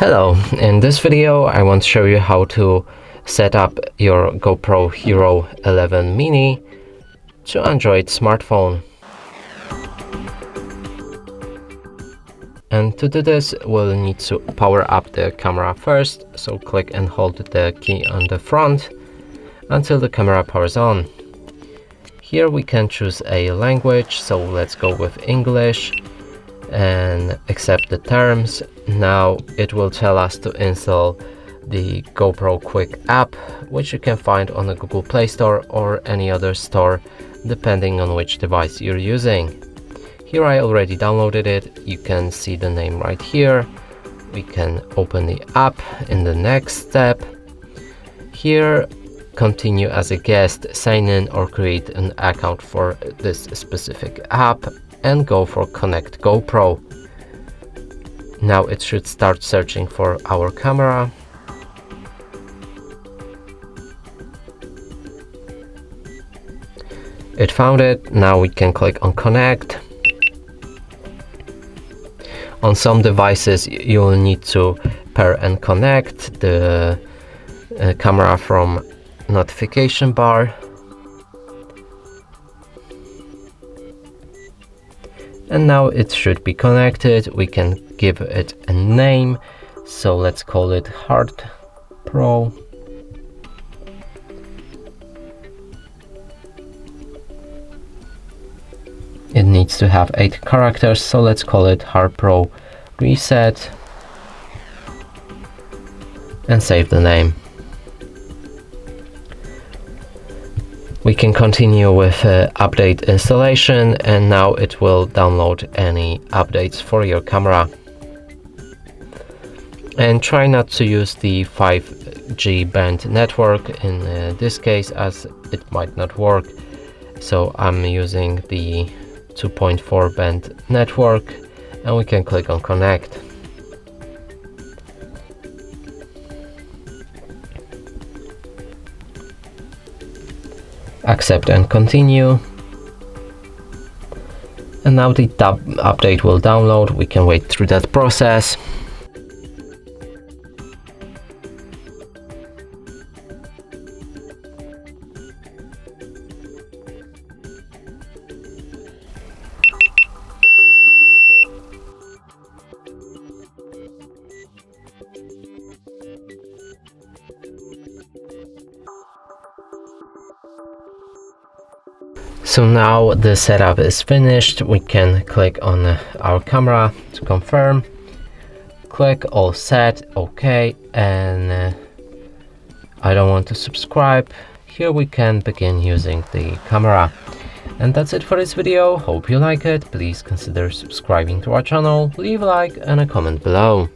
Hello, in this video I want to show you how to set up your GoPro Hero 11 Mini to Android smartphone. And to do this we'll need to power up the camera first, so click and hold the key on the front until the camera powers on. Here we can choose a language, so let's go with English and accept the terms. Now it will tell us to install the GoPro Quick app, which you can find on the Google Play Store or any other store depending on which device you're using. Here I already downloaded it. You can see the name right here. We can open the app in the next step. Here, continue as a guest, sign in or create an account for this specific app and go for Connect GoPro. Now it should start searching for our camera. It found it. Now we can click on Connect. On some devices you will need to pair and connect the camera from notification bar. And now it should be connected. We can give it a name, so let's call it HardPro. It needs to have 8 characters, so let's call it HardPro Reset and save the name. We can continue with update installation, and now it will download any updates for your camera. And try not to use the 5G band network in this case, as it might not work. So I'm using the 2.4 band network, and we can click on Connect. Accept and continue. And now the update will download. We can wait through that process. So now the setup is finished. We can click on our camera to confirm, click all set, OK, and I don't want to subscribe. Here we can begin using the camera. And that's it for this video. Hope you like it. Please consider subscribing to our channel, leave a like and a comment below.